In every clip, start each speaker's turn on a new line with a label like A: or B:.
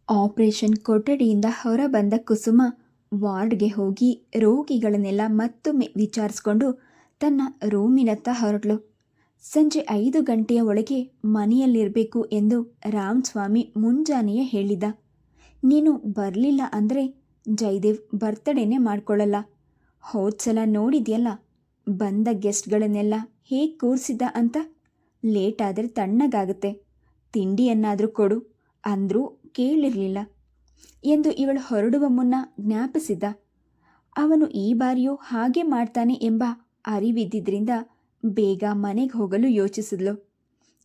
A: Operation ಕೊಠಡಿಯಿಂದ ಹೊರಬಂದ ಕುಸುಮ ವಾರ್ಡ್ಗೆ ಹೋಗಿ ರೋಗಿಗಳನ್ನೆಲ್ಲ ಮತ್ತೊಮ್ಮೆ ವಿಚಾರಿಸ್ಕೊಂಡು ತನ್ನ ರೂಮಿನತ್ತ ಹೊರಟಳು. ಸಂಜೆ 5 ಗಂಟೆಯ ಒಳಗೆ ಮನೆಯಲ್ಲಿರಬೇಕು ಎಂದು ರಾಮಸ್ವಾಮಿ ಮುಂಜಾನೆಯೇ ಹೇಳಿದ್ದ. ನೀನು ಬರಲಿಲ್ಲ ಅಂದರೆ ಜಯದೇವ್ ಬರ್ತಡೇನೇ ಮಾಡ್ಕೊಳ್ಳಲ್ಲ. ಹೋದ್ಸಲ ನೋಡಿದ್ಯಲ್ಲ, ಬಂದ ಗೆಸ್ಟ್ಗಳನ್ನೆಲ್ಲ ಹೇಗೆ ಕೂರಿಸಿದ್ದ ಅಂತ. ಲೇಟ್ ಆದರೆ ತಣ್ಣಗಾಗುತ್ತೆ, ತಿಂಡಿಯನ್ನಾದರೂ ಕೊಡು ಅಂದರೂ ಕೇಳಿರಲಿಲ್ಲ ಎಂದು ಇವಳು ಹೊರಡುವ ಮುನ್ನ ಜ್ಞಾಪಿಸಿದ್ದ. ಅವನು ಈ ಬಾರಿಯೂ ಹಾಗೆ ಮಾಡ್ತಾನೆ ಎಂಬ ಅರಿವಿದ್ದಿದ್ದರಿಂದ ಬೇಗ ಮನೆಗೆ ಹೋಗಲು ಯೋಚಿಸಿದ್ಲು.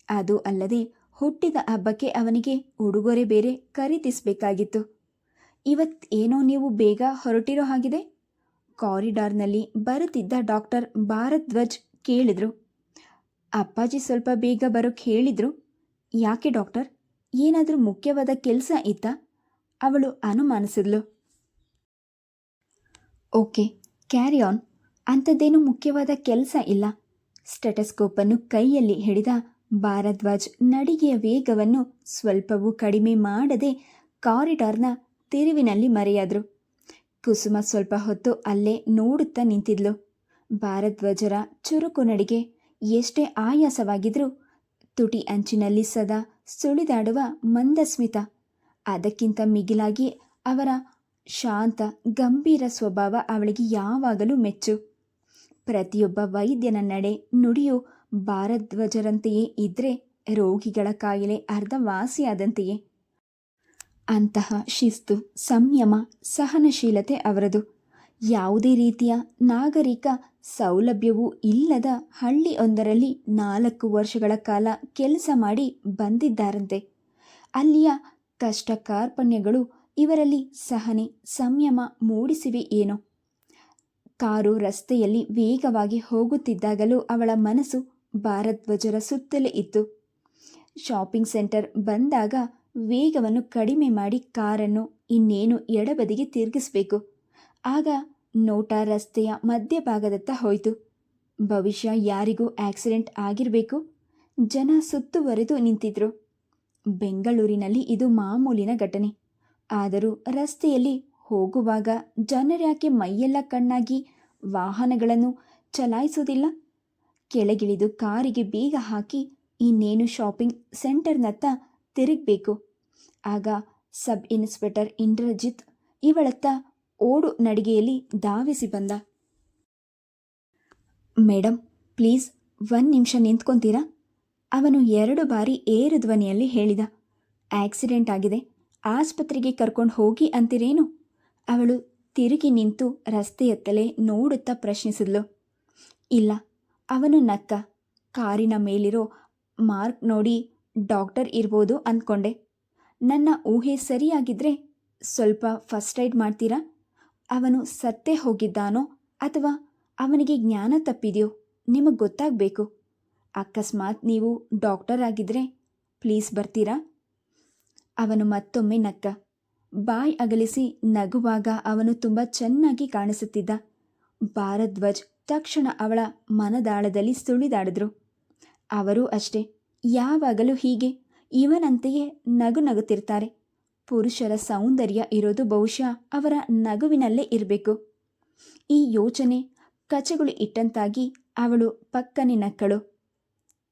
A: ಅದು ಅಲ್ಲದೆ ಹುಟ್ಟಿದ ಹಬ್ಬಕ್ಕೆ ಅವನಿಗೆ ಉಡುಗೊರೆ ಬೇರೆ ಖರೀದಿಸಬೇಕಾಗಿತ್ತು. ಇವತ್ತೇನೋ ನೀವು ಬೇಗ ಹೊರಟಿರೋ ಹಾಗಿದೆ, ಕಾರಿಡಾರ್ನಲ್ಲಿ ಬರುತ್ತಿದ್ದ ಡಾಕ್ಟರ್ ಭಾರದ್ವಾಜ್ ಕೇಳಿದ್ರು. ಅಪ್ಪಾಜಿ ಸ್ವಲ್ಪ ಬೇಗ ಬರೋಕ್ಕೆ ಹೇಳಿದ್ರು. ಯಾಕೆ ಡಾಕ್ಟರ್, ಏನಾದರೂ ಮುಖ್ಯವಾದ ಕೆಲಸ ಇತ್ತಾ? ಅವಳು ಅನುಮಾನಿಸಿದ್ಲು. Okay, carry on. ಅಂಥದ್ದೇನು ಮುಖ್ಯವಾದ ಕೆಲಸ ಇಲ್ಲ. ಸ್ಟೆಟಸ್ಕೋಪನ್ನು ಕೈಯಲ್ಲಿ ಹಿಡಿದ ಭಾರದ್ವಾಜ್ ನಡಿಗೆಯ ವೇಗವನ್ನು ಸ್ವಲ್ಪವೂ ಕಡಿಮೆ ಮಾಡದೆ ಕಾರಿಡಾರ್ನ ತಿರುವಿನಲ್ಲಿ ಮರೆಯಾದರು. ಕುಸುಮ ಸ್ವಲ್ಪ ಹೊತ್ತು ಅಲ್ಲೇ ನೋಡುತ್ತಾ ನಿಂತಿದ್ಲು. ಭಾರದ್ವಾಜರ ಚುರುಕು ನಡಿಗೆ ಎಷ್ಟೇ ಆಯಾಸವಾಗಿದ್ರೂ ತುಟಿ ಅಂಚಿನಲ್ಲಿ ಸದಾ ಸುಳಿದಾಡುವ ಮಂದಸ್ಮಿತ, ಅದಕ್ಕಿಂತ ಮಿಗಿಲಾಗಿ ಅವರ ಶಾಂತ ಗಂಭೀರ ಸ್ವಭಾವ ಅವಳಿಗೆ ಯಾವಾಗಲೂ ಮೆಚ್ಚು. ಪ್ರತಿಯೊಬ್ಬ ವೈದ್ಯನ ನಡೆ ನುಡಿಯು ಭಾರದ್ವಾಜರಂತೆಯೇ ಇದ್ದರೆ ರೋಗಿಗಳ ಕಾಯಿಲೆ ಅರ್ಧ ವಾಸಿಯಾದಂತೆಯೇ. ಅಂತಹ ಶಿಸ್ತು, ಸಂಯಮ, ಸಹನಶೀಲತೆ ಅವರದು. ಯಾವುದೇ ರೀತಿಯ ನಾಗರಿಕ ಸೌಲಭ್ಯವೂ ಇಲ್ಲದ ಹಳ್ಳಿಯೊಂದರಲ್ಲಿ 4 ವರ್ಷಗಳ ಕಾಲ ಕೆಲಸ ಮಾಡಿ ಬಂದಿದ್ದಾರಂತೆ. ಅಲ್ಲಿಯ ಕಷ್ಟ ಕಾರ್ಪಣ್ಯಗಳು ಇವರಲ್ಲಿ ಸಹನೆ, ಸಂಯಮ ಮೂಡಿಸಿವೆ ಏನೋ. ಕಾರು ರಸ್ತೆಯಲ್ಲಿ ವೇಗವಾಗಿ ಹೋಗುತ್ತಿದ್ದಾಗಲೂ ಅವಳ ಮನಸ್ಸು ಭಾರದ್ವಾಜರ ಸುತ್ತಲೇ ಇತ್ತು. ಶಾಪಿಂಗ್ ಸೆಂಟರ್ ಬಂದಾಗ ವೇಗವನ್ನು ಕಡಿಮೆ ಮಾಡಿ ಕಾರನ್ನು ಇನ್ನೇನು ಎಡಬದಿಗೆ ತಿರುಗಿಸಬೇಕು. ಆಗ ನೋಟ ರಸ್ತೆಯ ಮಧ್ಯಭಾಗದತ್ತ ಹೋಯಿತು. ಭವಿಷ್ಯ ಯಾರಿಗೂ ಆಕ್ಸಿಡೆಂಟ್ ಆಗಿರಬೇಕು. ಜನ ಸುತ್ತುವರೆದು ನಿಂತಿದ್ರು. ಬೆಂಗಳೂರಿನಲ್ಲಿ ಇದು ಮಾಮೂಲಿನ ಘಟನೆ. ಆದರೂ ರಸ್ತೆಯಲ್ಲಿ ಹೋಗುವಾಗ ಜನರ್ಯಾಕೆ ಮೈಯೆಲ್ಲ ಕಣ್ಣಾಗಿ ವಾಹನಗಳನ್ನು ಚಲಾಯಿಸುವುದಿಲ್ಲ? ಕೆಳಗಿಳಿದು ಕಾರಿಗೆ ಬೀಗ ಹಾಕಿ ಇನ್ನೇನು ಶಾಪಿಂಗ್ ಸೆಂಟರ್ನತ್ತ ತಿರುಗಬೇಕು. ಆಗ ಸಬ್ ಇನ್ಸ್ಪೆಕ್ಟರ್ ಇಂದ್ರಜಿತ್ ಇವಳತ್ತ ಓಡು ನಡಿಗೆಯಲ್ಲಿ ಧಾವಿಸಿ ಬಂದ. ಮೇಡಮ್, ಪ್ಲೀಸ್ 1 ನಿಮಿಷ ನಿಂತ್ಕೊತೀರಾ? ಅವನು 2 ಬಾರಿ ಏರು ಧ್ವನಿಯಲ್ಲಿ ಹೇಳಿದ. ಆಕ್ಸಿಡೆಂಟ್ ಆಗಿದೆ, ಆಸ್ಪತ್ರೆಗೆ ಕರ್ಕೊಂಡು ಹೋಗಿ ಅಂತೀರೇನು? ಅವಳು ತಿರುಗಿ ನಿಂತು ರಸ್ತೆಯತ್ತಲೇ ನೋಡುತ್ತಾ ಪ್ರಶ್ನಿಸಿದ್ಲು. ಇಲ್ಲ. ಅವನು ನಕ್ಕ. ಕಾರಿನ ಮೇಲಿರೋ ಮಾರ್ಕ್ ನೋಡಿ ಡಾಕ್ಟರ್ ಇರ್ಬೋದು ಅಂದ್ಕೊಂಡೆ. ನನ್ನ ಊಹೆ ಸರಿಯಾಗಿದ್ದರೆ ಸ್ವಲ್ಪ ಫಸ್ಟ್ ಏಡ್ ಮಾಡ್ತೀರಾ? ಅವನು ಸತ್ತೇ ಹೋಗಿದ್ದಾನೋ ಅಥವಾ ಅವನಿಗೆ ಜ್ಞಾನ ತಪ್ಪಿದೆಯೋ ನಿಮಗೆ ಗೊತ್ತಾಗಬೇಕು. ಅಕಸ್ಮಾತ್ ನೀವು ಡಾಕ್ಟರ್ ಆಗಿದ್ದರೆ ಪ್ಲೀಸ್ ಬರ್ತೀರಾ? ಅವನು ಮತ್ತೊಮ್ಮೆ ನಕ್ಕ. ಬಾಯಿ ಅಗಲಿಸಿ ನಗುವಾಗ ಅವನು ತುಂಬ ಚೆನ್ನಾಗಿ ಕಾಣಿಸುತ್ತಿದ್ದ. ಭಾರದ್ವಾಜ್ ತಕ್ಷಣ ಅವಳ ಮನದಾಳದಲ್ಲಿ ಸುಳಿದಾಡಿದ್ರು. ಅವರೂ ಅಷ್ಟೇ, ಯಾವಾಗಲೂ ಹೀಗೆ ಇವನಂತೆಯೇ ನಗು ನಗುತ್ತಿರ್ತಾರೆ. ಪುರುಷರ ಸೌಂದರ್ಯ ಇರೋದು ಬಹುಶಃ ಅವರ ನಗುವಿನಲ್ಲೇ ಇರಬೇಕು. ಈ ಯೋಚನೆ ಕಚಗುಳಿ ಇಟ್ಟಂತಾಗಿ ಅವಳು ಪಕ್ಕನೆ ನಕ್ಕಳು.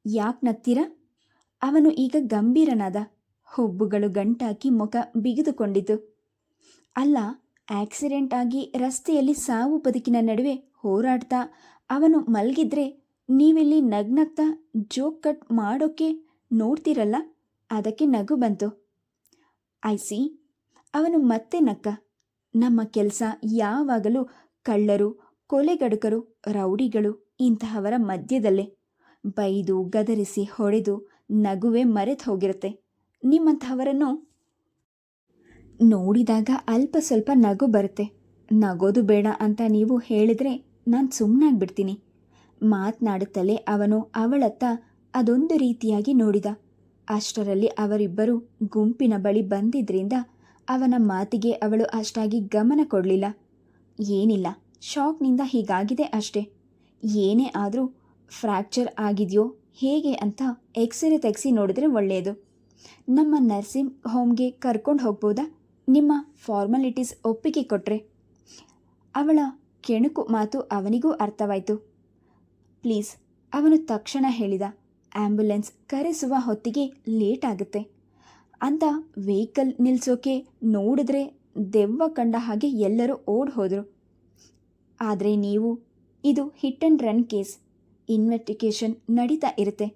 A: ಯಾಕೆ ನಗ್ತೀರಾ? ಅವನು ಈಗ ಗಂಭೀರನಾದ. ಹುಬ್ಬುಗಳು ಗಂಟಾಕಿ ಮುಖ ಬಿಗಿದುಕೊಂಡಿತು. ಅಲ್ಲ, ಆಕ್ಸಿಡೆಂಟ್ ಆಗಿ ರಸ್ತೆಯಲ್ಲಿ ಸಾವು ಬದುಕಿನ ನಡುವೆ ಹೋರಾಡ್ತಾ ಅವನು ಮಲಗಿದ್ರೆ ನೀವಿಲ್ಲಿ ನಗ್ನಗ್ತಾ ಜೋಕ್ ಕಟ್ ಮಾಡೋಕ್ಕೆ ನೋಡ್ತಿರಲ್ಲ, ಅದಕ್ಕೆ ನಗು ಬಂತು. I C. ಅವನು ಮತ್ತೆ ನಕ್ಕ. ನಮ್ಮ ಕೆಲಸ ಯಾವಾಗಲೂ ಕಳ್ಳರು, ಕೊಲೆಗಡುಕರು, ರೌಡಿಗಳು ಇಂತಹವರ ಮಧ್ಯದಲ್ಲೇ. ಬೈದು ಗದರಿಸಿ ಹೊಡೆದು ನಗುವೆ ಮರೆತು ಹೋಗಿರುತ್ತೆ. ನಿಮ್ಮಂತಹವರನ್ನು ನೋಡಿದಾಗ ಅಲ್ಪ ಸ್ವಲ್ಪ ನಗು ಬರುತ್ತೆ. ನಗೋದು ಬೇಡ ಅಂತ ನೀವು ಹೇಳಿದ್ರೆ ನಾನು ಸುಮ್ಮನಾಗ್ಬಿಡ್ತೀನಿ. ಮಾತನಾಡುತ್ತಲೇ ಅವನು ಅವಳತ್ತ ಅದೊಂದು ರೀತಿಯಾಗಿ ನೋಡಿದ. ಅಷ್ಟರಲ್ಲಿ ಅವರಿಬ್ಬರು ಗುಂಪಿನ ಬಳಿ ಬಂದಿದ್ದರಿಂದ ಅವನ ಮಾತಿಗೆ ಅವಳು ಅಷ್ಟಾಗಿ ಗಮನ ಕೊಡಲಿಲ್ಲ. ಏನಿಲ್ಲ, ಶಾಕ್ನಿಂದ ಹೀಗಾಗಿದೆ ಅಷ್ಟೇ. ಏನೇ ಆದರೂ ಫ್ರ್ಯಾಕ್ಚರ್ ಆಗಿದೆಯೋ ಹೇಗೆ ಅಂತ ಎಕ್ಸ್ರೇ ತೆಗೆಸಿ ನೋಡಿದ್ರೆ ಒಳ್ಳೆಯದು. ನಮ್ಮ ನರ್ಸಿಂಗ್ ಹೋಮ್ಗೆ ಕರ್ಕೊಂಡು ಹೋಗ್ಬೋದಾ? ನಿಮ್ಮ ಫಾರ್ಮಾಲಿಟೀಸ್ ಒಪ್ಪಿಗೆ ಕೊಟ್ಟರೆ. ಅವಳ ಕೆಣಕು ಮಾತು ಅವನಿಗೂ ಅರ್ಥವಾಯಿತು. ಪ್ಲೀಸ್, ಅವನು ತಕ್ಷಣ ಹೇಳಿದ. ಆ್ಯಂಬುಲೆನ್ಸ್ ಕರೆಸುವ ಹೊತ್ತಿಗೆ ಲೇಟ್ ಆಗುತ್ತೆ ಅಂತ ವೆಹಿಕಲ್ ನಿಲ್ಲಿಸೋಕೆ ನೋಡಿದ್ರೆ ದೆವ್ವ ಕಂಡ ಹಾಗೆ ಎಲ್ಲರೂ ಓಡ್ ಹೋದರು. ಆದರೆ ನೀವು, ಇದು hit and run case, investigation ನಡೀತಾ ಇರುತ್ತೆ.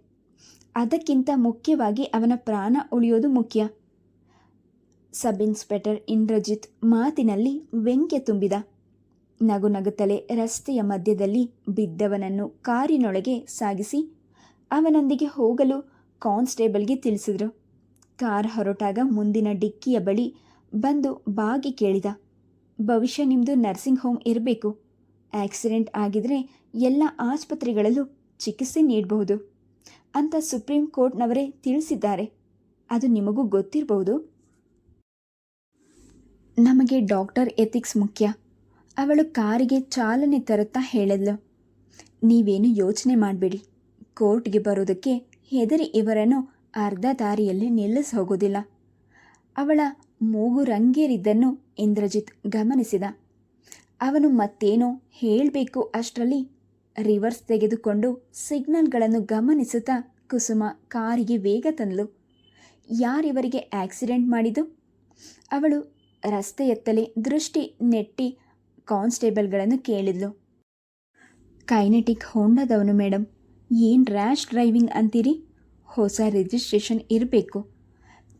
A: ಅದಕ್ಕಿಂತ ಮುಖ್ಯವಾಗಿ ಅವನ ಪ್ರಾಣ ಉಳಿಯೋದು ಮುಖ್ಯ. ಸಬ್ ಇನ್ಸ್ಪೆಕ್ಟರ್ ಇಂದ್ರಜಿತ್ ಮಾತಿನಲ್ಲಿ ವ್ಯಂಗ್ಯ ತುಂಬಿದ. ನಗು ನಗುತ್ತಲೇ ರಸ್ತೆಯ ಮಧ್ಯದಲ್ಲಿ ಬಿದ್ದವನನ್ನು ಕಾರಿನೊಳಗೆ ಸಾಗಿಸಿ ಅವನೊಂದಿಗೆ ಹೋಗಲು ಕಾನ್ಸ್ಟೇಬಲ್ಗೆ ತಿಳಿಸಿದ್ರು. ಕಾರ್ ಹೊರಟಾಗ ಮುಂದಿನ ಡಿಕ್ಕಿಯ ಬಳಿ ಬಂದು ಬಾಗಿ ಕೇಳಿದ, ಭವಿಷ್ಯ ನಿಮ್ಮದು ನರ್ಸಿಂಗ್ ಹೋಮ್ ಇರಬೇಕು. ಆಕ್ಸಿಡೆಂಟ್ ಆಗಿದ್ರೆ ಎಲ್ಲ ಆಸ್ಪತ್ರೆಗಳಲ್ಲೂ ಚಿಕಿತ್ಸೆ ನೀಡಬಹುದು ಅಂತ ಸುಪ್ರೀಂ ಕೋರ್ಟ್ನವರೇ ತಿಳಿಸಿದ್ದಾರೆ. ಅದು ನಿಮಗೂ ಗೊತ್ತಿರಬಹುದು. ನಮಗೆ ಡಾಕ್ಟರ್ ಎಥಿಕ್ಸ್ ಮುಖ್ಯ. ಅವಳು ಕಾರಿಗೆ ಚಾಲನೆ ತರುತ್ತಾ ಹೇಳಿದ್ಲು. ನೀವೇನು ಯೋಚನೆ ಮಾಡಬೇಡಿ. ಕೋರ್ಟ್ಗೆ ಬರೋದಕ್ಕೆ ಹೆದರಿ ಇವರನ್ನು ಅರ್ಧ ದಾರಿಯಲ್ಲಿ ನಿಲ್ಲಿಸಿ ಹೋಗೋದಿಲ್ಲ. ಅವಳ ಮೂಗು ರಂಗೇರಿದ್ದನ್ನು ಇಂದ್ರಜಿತ್ ಗಮನಿಸಿದ. ಅವನು ಮತ್ತೇನೋ ಹೇಳಬೇಕು ಅಷ್ಟರಲ್ಲಿ ರಿವರ್ಸ್ ತೆಗೆದುಕೊಂಡು ಸಿಗ್ನಲ್ಗಳನ್ನು ಗಮನಿಸುತ್ತಾ ಕುಸುಮ ಕಾರಿಗೆ ವೇಗ ತಂದ್ಲು. ಯಾರಿವರಿಗೆ ಆಕ್ಸಿಡೆಂಟ್ ಮಾಡಿದ್ದು? ಅವಳು ರಸ್ತೆಯತ್ತಲೇ ದೃಷ್ಟಿ ನೆಟ್ಟಿ ಕಾನ್ಸ್ಟೇಬಲ್ಗಳನ್ನು ಕೇಳಿದ್ಲು. ಕೈನೆಟಿಕ್ ಹೋಂಡಾದವನು ಮೇಡಮ್. ಏನು ರ್ಯಾಶ್ ಡ್ರೈವಿಂಗ್ ಅಂತೀರಿ? ಹೊಸ ರಿಜಿಸ್ಟ್ರೇಷನ್ ಇರಬೇಕು.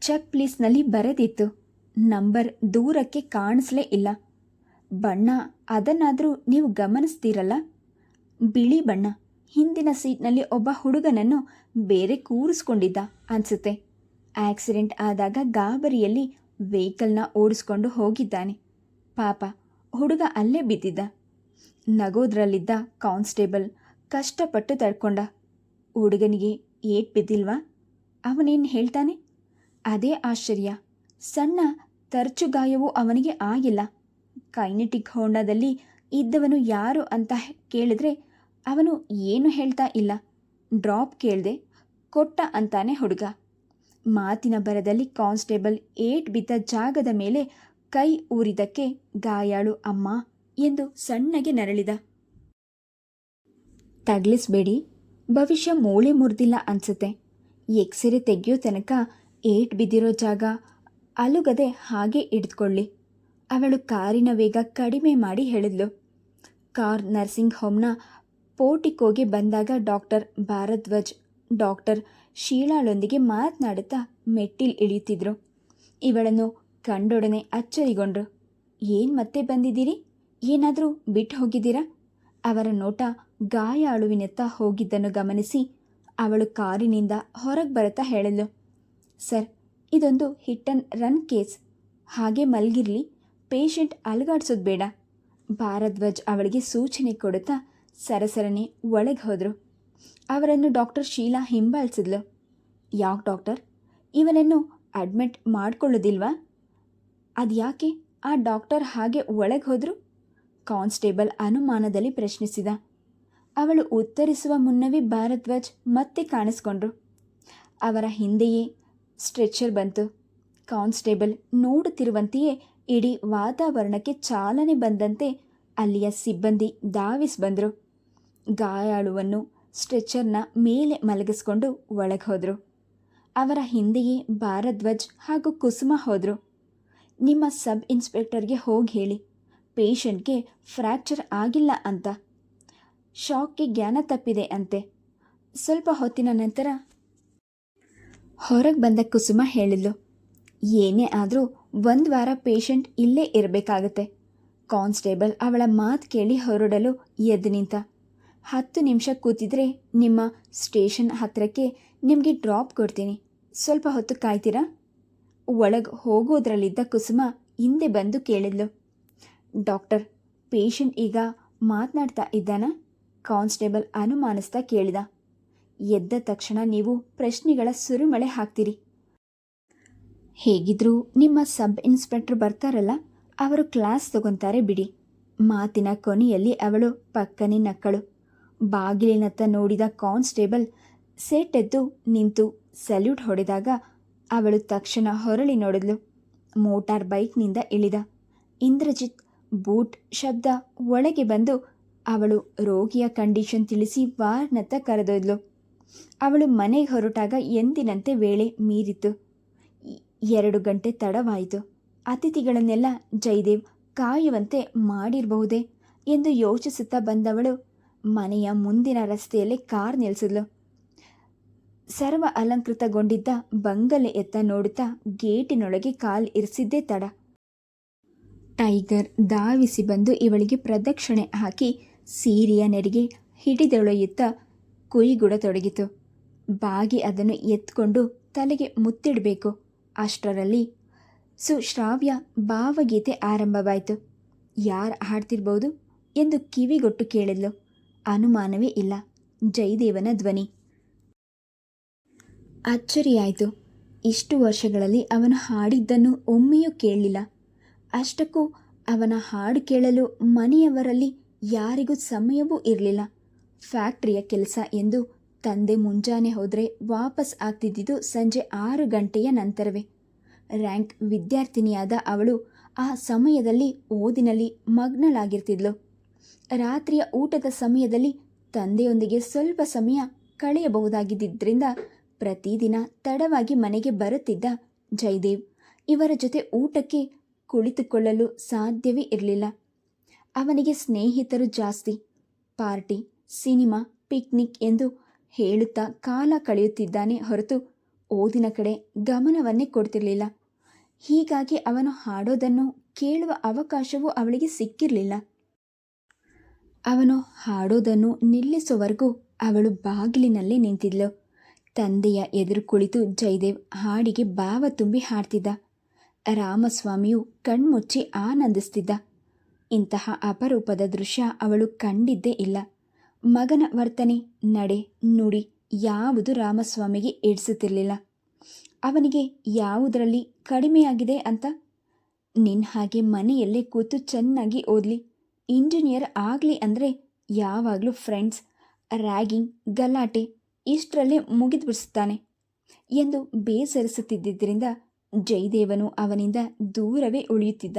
A: ಚೆಕ್ ಪ್ಲೀಸ್ನಲ್ಲಿ ಬರೆದಿತ್ತು. ನಂಬರ್ ದೂರಕ್ಕೆ ಕಾಣಿಸ್ಲೇ ಇಲ್ಲ. ಬಣ್ಣ ಅದನ್ನಾದರೂ ನೀವು ಗಮನಿಸ್ತೀರಲ್ಲ, ಬಿಳಿ ಬಣ್ಣ. ಹಿಂದಿನ ಸೀಟ್ನಲ್ಲಿ ಒಬ್ಬ ಹುಡುಗನನ್ನು ಬೇರೆ ಕೂರಿಸ್ಕೊಂಡಿದ್ದ ಅನಿಸುತ್ತೆ. ಆಕ್ಸಿಡೆಂಟ್ ಆದಾಗ ಗಾಬರಿಯಲ್ಲಿ ವೆಹಿಕಲ್ನ ಓಡಿಸ್ಕೊಂಡು ಹೋಗಿದ್ದಾನೆ. ಪಾಪ, ಹುಡುಗ ಅಲ್ಲೇ ಬಿದ್ದಿದ್ದ. ನಗೋದ್ರಲ್ಲಿದ್ದ ಕಾನ್ಸ್ಟೇಬಲ್ ಕಷ್ಟಪಟ್ಟು ತಡ್ಕೊಂಡ. ಹುಡುಗನಿಗೆ ಏಟ್ ಬಿದ್ದಿಲ್ವಾ? ಅವನೇನು ಹೇಳ್ತಾನೆ? ಅದೇ ಆಶ್ಚರ್ಯ. ಸಣ್ಣ ತರ್ಚು ಗಾಯವೂ ಅವನಿಗೆ ಆಗಿಲ್ಲ. ಕೈನೆಟಿಕ್ ಹೋಂಡಾದಲ್ಲಿ ಇದ್ದವನು ಯಾರು ಅಂತ ಕೇಳಿದ್ರೆ ಅವನು ಏನು ಹೇಳ್ತಾ ಇಲ್ಲ. ಡ್ರಾಪ್ ಕೇಳ್ದೆ ಕೊಟ್ಟ ಅಂತಾನೆ ಹುಡುಗ. ಮಾತಿನ ಬರದಲ್ಲಿ ಕಾನ್ಸ್ಟೇಬಲ್ ಏಟ್ ಬಿದ್ದ ಜಾಗದ ಮೇಲೆ ಕೈ ಊರಿದಕ್ಕೆ ಗಾಯಾಳು ಅಮ್ಮ ಎಂದು ಸಣ್ಣಗೆ ನರಳಿದ. ತಗ್ಲಿಸ್ಬೇಡಿ, ಭವಿಷ್ಯ ಮೂಳೆ ಮುರಿದಿಲ್ಲ ಅನ್ಸುತ್ತೆ. ಎಕ್ಸ್ರೇ ತೆಗೆಯೋ ತನಕ ಏಟ್ ಬಿದ್ದಿರೋ ಜಾಗ ಅಲುಗದೆ ಹಾಗೆ ಹಿಡಿದುಕೊಳ್ಳಿ. ಅವಳು ಕಾರಿನ ವೇಗ ಕಡಿಮೆ ಮಾಡಿ ಹೇಳಿದ್ಲು. ಕಾರ್ ನರ್ಸಿಂಗ್ ಹೋಮ್ನ ಪೋರ್ಟಿಕೋಗೆ ಬಂದಾಗ ಡಾಕ್ಟರ್ ಭಾರದ್ವಾಜ್ ಡಾಕ್ಟರ್ ಶೀಲಾಳೊಂದಿಗೆ ಮಾತನಾಡುತ್ತಾ ಮೆಟ್ಟಿಲ್ ಇಳಿಯುತ್ತಿದ್ರು. ಇವಳನ್ನು ಕಂಡೊಡನೆ ಅಚ್ಚರಿಗೊಂಡ್ರು. ಏನು ಮತ್ತೆ ಬಂದಿದ್ದೀರಿ? ಏನಾದರೂ ಬಿಟ್ಟು ಹೋಗಿದ್ದೀರಾ? ಅವರ ನೋಟ ಗಾಯಾಳುವಿನತ್ತ ಹೋಗಿದ್ದನ್ನು ಗಮನಿಸಿ ಅವಳು ಕಾರಿನಿಂದ ಹೊರಗೆ ಬರುತ್ತಾ ಹೇಳಿದ್ಲು, ಸರ್, ಇದೊಂದು ಹಿಟ್ ಆ್ಯಂಡ್ ರನ್ ಕೇಸ್. ಹಾಗೆ ಮಲಗಿರ್ಲಿ, ಪೇಷಂಟ್ ಅಲುಗಾಡ್ಸೋದು ಬೇಡ. ಭಾರದ್ವಾಜ್ ಅವಳಿಗೆ ಸೂಚನೆ ಕೊಡುತ್ತಾ ಸರಸರನೆ ಒಳಗೆ ಹೋದರು. ಅವರನ್ನು ಡಾಕ್ಟರ್ ಶೀಲಾ ಹಿಂಬಾಲಿಸಿದ್ಲು. ಯಾಕೆ ಡಾಕ್ಟರ್, ಇವನನ್ನು ಅಡ್ಮಿಟ್ ಮಾಡ್ಕೊಳ್ಳೋದಿಲ್ವಾ? ಅದ್ಯಾಕೆ ಆ ಡಾಕ್ಟರ್ ಹಾಗೆ ಒಳಗೆ ಹೋದರು? ಕಾನ್ಸ್ಟೇಬಲ್ ಅನುಮಾನದಲ್ಲಿ ಪ್ರಶ್ನಿಸಿದ. ಅವಳು ಉತ್ತರಿಸುವ ಮುನ್ನವೇ ಭಾರದ್ವಾಜ್ ಮತ್ತೆ ಕಾಣಿಸ್ಕೊಂಡ್ರು. ಅವರ ಹಿಂದೆಯೇ ಸ್ಟ್ರೆಚರ್ ಬಂತು. ಕಾನ್ಸ್ಟೇಬಲ್ ನೋಡುತ್ತಿರುವಂತೆಯೇ ಇಡೀ ವಾತಾವರಣಕ್ಕೆ ಚಾಲನೆ ಬಂದಂತೆ ಅಲ್ಲಿಯ ಸಿಬ್ಬಂದಿ ಧಾವಿಸಿ ಬಂದರು. ಗಾಯಾಳುವನ್ನು ಸ್ಟ್ರೆಚರ್ನ ಮೇಲೆ ಮಲಗಿಸ್ಕೊಂಡು ಒಳಗೆ ಹೋದರು. ಅವರ ಹಿಂದೆಯೇ ಭಾರದ್ವಾಜ್ ಹಾಗೂ ಕುಸುಮ ಹೋದರು. ನಿಮ್ಮ ಸಬ್ ಇನ್ಸ್ಪೆಕ್ಟರ್ಗೆ ಹೋಗಿ ಹೇಳಿ, ಪೇಷಂಟ್ಗೆ ಫ್ರ್ಯಾಕ್ಚರ್ ಆಗಿಲ್ಲ ಅಂತ, ಶಾಕ್ಗೆ ಜ್ಞಾನ ತಪ್ಪಿದೆ ಅಂತೆ. ಸ್ವಲ್ಪ ಹೊತ್ತಿನ ನಂತರ ಹೊರಗೆ ಬಂದ ಕುಸುಮ ಹೇಳಿದ್ಲು, ಏನೇ ಆದರೂ 1 ವಾರ ಪೇಷಂಟ್ ಇಲ್ಲೇ ಇರಬೇಕಾಗತ್ತೆ. ಕಾನ್ಸ್ಟೇಬಲ್ ಅವಳ ಮಾತು ಕೇಳಿ ಹೊರಡಲು ಎದ್ದು ನಿಂತ. 10 ನಿಮಿಷ ಕೂತಿದ್ರೆ ನಿಮ್ಮ ಸ್ಟೇಷನ್ ಹತ್ತಿರಕ್ಕೆ ನಿಮಗೆ ಡ್ರಾಪ್ ಕೊಡ್ತೀನಿ. ಸ್ವಲ್ಪ ಹೊತ್ತು ಕಾಯ್ತೀರಾ? ಒಳಗೆ ಹೋಗೋದ್ರಲ್ಲಿದ್ದ ಕುಸುಮ ಹಿಂದೆ ಬಂದು ಕೇಳಿದ್ಲು. ಡಾಕ್ಟರ್, ಪೇಷಂಟ್ ಈಗ ಮಾತನಾಡ್ತಾ ಇದ್ದಾನ? ಕಾನ್ಸ್ಟೇಬಲ್ ಅನುಮಾನಿಸ್ತಾ ಕೇಳಿದ. ಎದ್ದ ತಕ್ಷಣ ನೀವು ಪ್ರಶ್ನೆಗಳ ಸುರಿಮಳೆ ಹಾಕ್ತೀರಿ. ಹೇಗಿದ್ರೂ ನಿಮ್ಮ ಸಬ್ ಇನ್ಸ್ಪೆಕ್ಟರ್ ಬರ್ತಾರಲ್ಲ, ಅವರು ಕ್ಲಾಸ್ ತಗೊತಾರೆ ಬಿಡಿ. ಮಾತಿನ ಕೊನೆಯಲ್ಲಿ ಅವಳು ಪಕ್ಕನೆ ನಕ್ಕಳು. ಬಾಗಿಲಿನತ್ತ ನೋಡಿದ ಕಾನ್ಸ್ಟೇಬಲ್ ಸೆಟ್ಟೆದ್ದು ನಿಂತು ಸಲ್ಯೂಟ್ ಹೊಡೆದಾಗ ಅವಳು ತಕ್ಷಣ ಹೊರಳಿ ನೋಡಿದ್ಲು. ಮೋಟಾರ್ ಬೈಕ್ನಿಂದ ಇಳಿದ ಇಂದ್ರಜಿತ್ ಬೂಟ್ ಶಬ್ದ ಒಳಗೆ ಬಂದು ಅವಳು ರೋಗಿಯ ಕಂಡೀಷನ್ ತಿಳಿಸಿ ವಾರ್ನತ್ತ ಕರೆದೊಯ್ದ್ಲು. ಅವಳು ಮನೆಗೆ ಹೊರಟಾಗ ಎಂದಿನಂತೆ ವೇಳೆ ಮೀರಿತು. 2 ಗಂಟೆ ತಡವಾಯಿತು. ಅತಿಥಿಗಳನ್ನೆಲ್ಲ ಜಯದೇವ್ ಕಾಯುವಂತೆ ಮಾಡಿರಬಹುದೇ ಎಂದು ಯೋಚಿಸುತ್ತಾ ಬಂದವಳು ಮನೆಯ ಮುಂದಿನ ರಸ್ತೆಯಲ್ಲಿ ಕಾರ್ ನಿಲ್ಲಿಸಿದ್ಲು. ಸರ್ವ ಅಲಂಕೃತಗೊಂಡಿದ್ದ ಬಂಗಲೆಯತ್ತ ನೋಡುತ್ತಾ ಗೇಟಿನೊಳಗೆ ಕಾಲು ಇರಿಸಿದ್ದೇ ತಡ. ಟೈಗರ್ ಧಾವಿಸಿ ಬಂದು ಇವಳಿಗೆ ಪ್ರದಕ್ಷಿಣೆ ಹಾಕಿ ಸೀರೆಯ ನೆರಿಗೆ ಹಿಡಿದೊಳೆಯುತ್ತಾ ಕುಯ್ಗುಡತೊಡಗಿತು. ಬಾಗಿ ಅದನ್ನು ಎತ್ಕೊಂಡು ತಲೆಗೆ ಮುತ್ತಿಡಬೇಕು. ಅಷ್ಟರಲ್ಲಿ ಸುಶ್ರಾವ್ಯ ಭಾವಗೀತೆ ಆರಂಭವಾಯಿತು. ಯಾರು ಹಾಡ್ತಿರ್ಬೋದು ಎಂದು ಕಿವಿಗೊಟ್ಟು ಕೇಳಿದ್ಲು. ಅನುಮಾನವೇ ಇಲ್ಲ, ಜಯದೇವನ ಧ್ವನಿ. ಅಚ್ಚರಿಯಾಯಿತು. ಇಷ್ಟು ವರ್ಷಗಳಲ್ಲಿ ಅವನು ಹಾಡಿದ್ದನ್ನು ಒಮ್ಮೆಯೂ ಕೇಳಲಿಲ್ಲ. ಅಷ್ಟಕ್ಕೂ ಅವನ ಹಾಡು ಕೇಳಲು ಮನೆಯವರಲ್ಲಿ ಯಾರಿಗೂ ಸಮಯವೂ ಇರಲಿಲ್ಲ. ಫ್ಯಾಕ್ಟ್ರಿಯ ಕೆಲಸ ಎಂದು ತಂದೆ ಮುಂಜಾನೆ ಹೋದರೆ ವಾಪಸ್ ಆಗ್ತಿದ್ದಿದ್ದು ಸಂಜೆ 6 ಗಂಟೆಯ ನಂತರವೇ. ರ್ಯಾಂಕ್ ವಿದ್ಯಾರ್ಥಿನಿಯಾದ ಅವಳು ಆ ಸಮಯದಲ್ಲಿ ಓದಿನಲ್ಲಿ ಮಗ್ನಳಾಗಿರ್ತಿದ್ಲು. ರಾತ್ರಿಯ ಊಟದ ಸಮಯದಲ್ಲಿ ತಂದೆಯೊಂದಿಗೆ ಸ್ವಲ್ಪ ಸಮಯ ಕಳೆಯಬಹುದಾಗಿದ್ದರಿಂದ ಪ್ರತಿದಿನ ತಡವಾಗಿ ಮನೆಗೆ ಬರುತ್ತಿದ್ದ ಜಯದೇವ್ ಇವರ ಜೊತೆ ಊಟಕ್ಕೆ ಕುಳಿತುಕೊಳ್ಳಲು ಸಾಧ್ಯವೇ ಇರಲಿಲ್ಲ. ಅವನಿಗೆ ಸ್ನೇಹಿತರು ಜಾಸ್ತಿ. ಪಾರ್ಟಿ, ಸಿನಿಮಾ, ಪಿಕ್ನಿಕ್ ಎಂದು ಹೇಳುತ್ತಾ ಕಾಲ ಕಳೆಯುತ್ತಿದ್ದಾನೆ ಹೊರತು ಓದಿನ ಕಡೆ ಗಮನವನ್ನೇ ಕೊಡ್ತಿರಲಿಲ್ಲ. ಹೀಗಾಗಿ ಅವನು ಹಾಡೋದನ್ನು ಕೇಳುವ ಅವಕಾಶವೂ ಅವಳಿಗೆ ಸಿಕ್ಕಿರಲಿಲ್ಲ. ಅವನು ಹಾಡೋದನ್ನು ನಿಲ್ಲಿಸುವವರೆಗೂ ಅವಳು ಬಾಗಿಲಿನಲ್ಲೇ ನಿಂತಿದ್ಲು. ತಂದೆಯ ಎದುರು ಕುಳಿತು ಜಯದೇವ್ ಹಾಡಿಗೆ ಭಾವ ತುಂಬಿ ಹಾಡ್ತಿದ್ದ. ರಾಮಸ್ವಾಮಿಯು ಕಣ್ಮುಚ್ಚಿ ಆನಂದಿಸ್ತಿದ್ದ. ಇಂತಹ ಅಪರೂಪದ ದೃಶ್ಯ ಅವಳು ಕಂಡಿದ್ದೇ ಇಲ್ಲ. ಮಗನ ವರ್ತನೆ, ನಡೆ, ನುಡಿ ಯಾವುದು ರಾಮಸ್ವಾಮಿಗೆ ಇಡಿಸುತ್ತಿರಲಿಲ್ಲ. ಅವನಿಗೆ ಯಾವುದರಲ್ಲಿ ಕಡಿಮೆಯಾಗಿದೆ ಅಂತ? ನಿನ್ನ ಹಾಗೆ ಮನೆಯಲ್ಲೇ ಕೂತು ಚೆನ್ನಾಗಿ ಓದಲಿ, ಇಂಜಿನಿಯರ್ ಆಗಲಿ ಅಂದರೆ ಯಾವಾಗಲೂ ಫ್ರೆಂಡ್ಸ್, ರ್ಯಾಗಿಂಗ್, ಗಲಾಟೆ ಇಷ್ಟರಲ್ಲೇ ಮುಗಿದುಬಿಡಿಸುತ್ತಾನೆ ಎಂದು ಬೇಸರಿಸುತ್ತಿದ್ದರಿಂದ ಜಯದೇವನು ಅವನಿಂದ ದೂರವೇ ಉಳಿಯುತ್ತಿದ್ದ.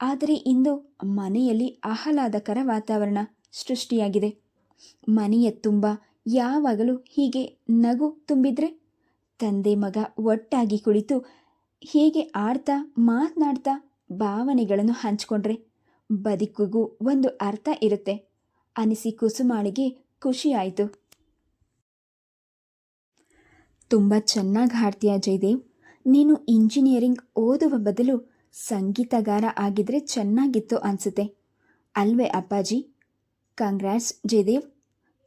A: ಆದರೆ ಇಂದು ಮನೆಯಲ್ಲಿ ಆಹ್ಲಾದಕರ ವಾತಾವರಣ ಸೃಷ್ಟಿಯಾಗಿದೆ. ಮನೆಯ ತುಂಬ ಯಾವಾಗಲೂ ಹೀಗೆ ನಗು ತುಂಬಿದ್ರೆ, ತಂದೆ ಮಗ ಒಟ್ಟಾಗಿ ಕುಳಿತು ಹೀಗೆ ಆಡ್ತಾ ಮಾತನಾಡ್ತಾ ಭಾವನೆಗಳನ್ನು ಹಂಚಿಕೊಂಡ್ರೆ ಬದುಕಿಗೂ ಒಂದು ಅರ್ಥ ಇರುತ್ತೆ ಅನಿಸಿ ಕುಸುಮಾಳಿಗೆ ಖುಷಿಯಾಯಿತು. ತುಂಬ ಚೆನ್ನಾಗಿ ಹಾಡ್ತೀಯ ಜಯದೇವ್. ನೀನು ಇಂಜಿನಿಯರಿಂಗ್ ಓದುವ ಬದಲು ಸಂಗೀತಗಾರ ಆಗಿದ್ರೆ ಚೆನ್ನಾಗಿತ್ತು ಅನಿಸುತ್ತೆ ಅಲ್ವೇ ಅಪ್ಪಾಜಿ? ಕಂಗ್ರಾಟ್ಸ್ ಜಯದೇವ್.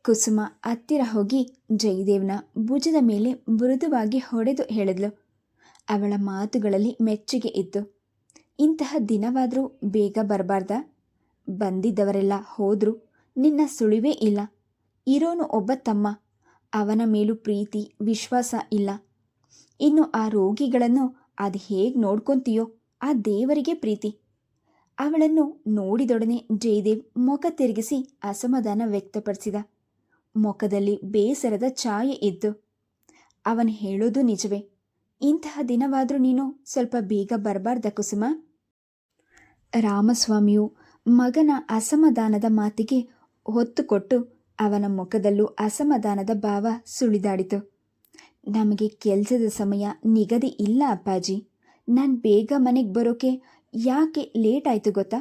A: ಕುಸುಮ ಹತ್ತಿರ ಹೋಗಿ ಜಯದೇವ್ನ ಭುಜದ ಮೇಲೆ ಮೃದುವಾಗಿ ಹೊಡೆದು ಹೇಳಿದ್ಲು. ಅವಳ ಮಾತುಗಳಲ್ಲಿ ಮೆಚ್ಚುಗೆ ಇತ್ತು. ಇಂತಹ ದಿನವಾದರೂ ಬೇಗ ಬರಬಾರ್ದಾ? ಬಂದಿದ್ದವರೆಲ್ಲ ಹೋದರೂ ನಿನ್ನ ಸುಳಿವೇ ಇಲ್ಲ. ಇರೋನು ಒಬ್ಬ ತಮ್ಮ, ಅವನ ಮೇಲೂ ಪ್ರೀತಿ ವಿಶ್ವಾಸ ಇಲ್ಲ. ಇನ್ನು ಆ ರೋಗಿಗಳನ್ನು ಅದು ಹೇಗೆ ನೋಡ್ಕೊತೀಯೋ ಆ ದೇವರಿಗೆ ಪ್ರೀತಿ. ಅವಳನ್ನು ನೋಡಿದೊಡನೆ ಜಯದೇವ್ ಮುಖ ತಿರುಗಿಸಿ ಅಸಮಾಧಾನ ವ್ಯಕ್ತಪಡಿಸಿದ. ಮುಖದಲ್ಲಿ ಬೇಸರದ ಛಾಯೆ ಇದ್ದು, ಅವನು ಹೇಳೋದು ನಿಜವೇ. ಇಂತಹ ದಿನವಾದರೂ ನೀನು ಸ್ವಲ್ಪ ಬೇಗ ಬರಬಾರ್ದ ಕುಸುಮ? ರಾಮಸ್ವಾಮಿಯು ಮಗನ ಅಸಮಾಧಾನದ ಮಾತಿಗೆ ಹೊತ್ತು ಕೊಟ್ಟು ಅವನ ಮುಖದಲ್ಲೂ ಅಸಮಾಧಾನದ ಭಾವ ಸುಳಿದಾಡಿತು. ನಮಗೆ ಕೆಲಸದ ಸಮಯ ನಿಗದಿ ಇಲ್ಲ ಅಪ್ಪಾಜಿ. ನಾನು ಬೇಗ ಮನೆಗೆ ಬರೋಕೆ ಯಾಕೆ ಲೇಟ್ ಆಯಿತು ಗೊತ್ತಾ?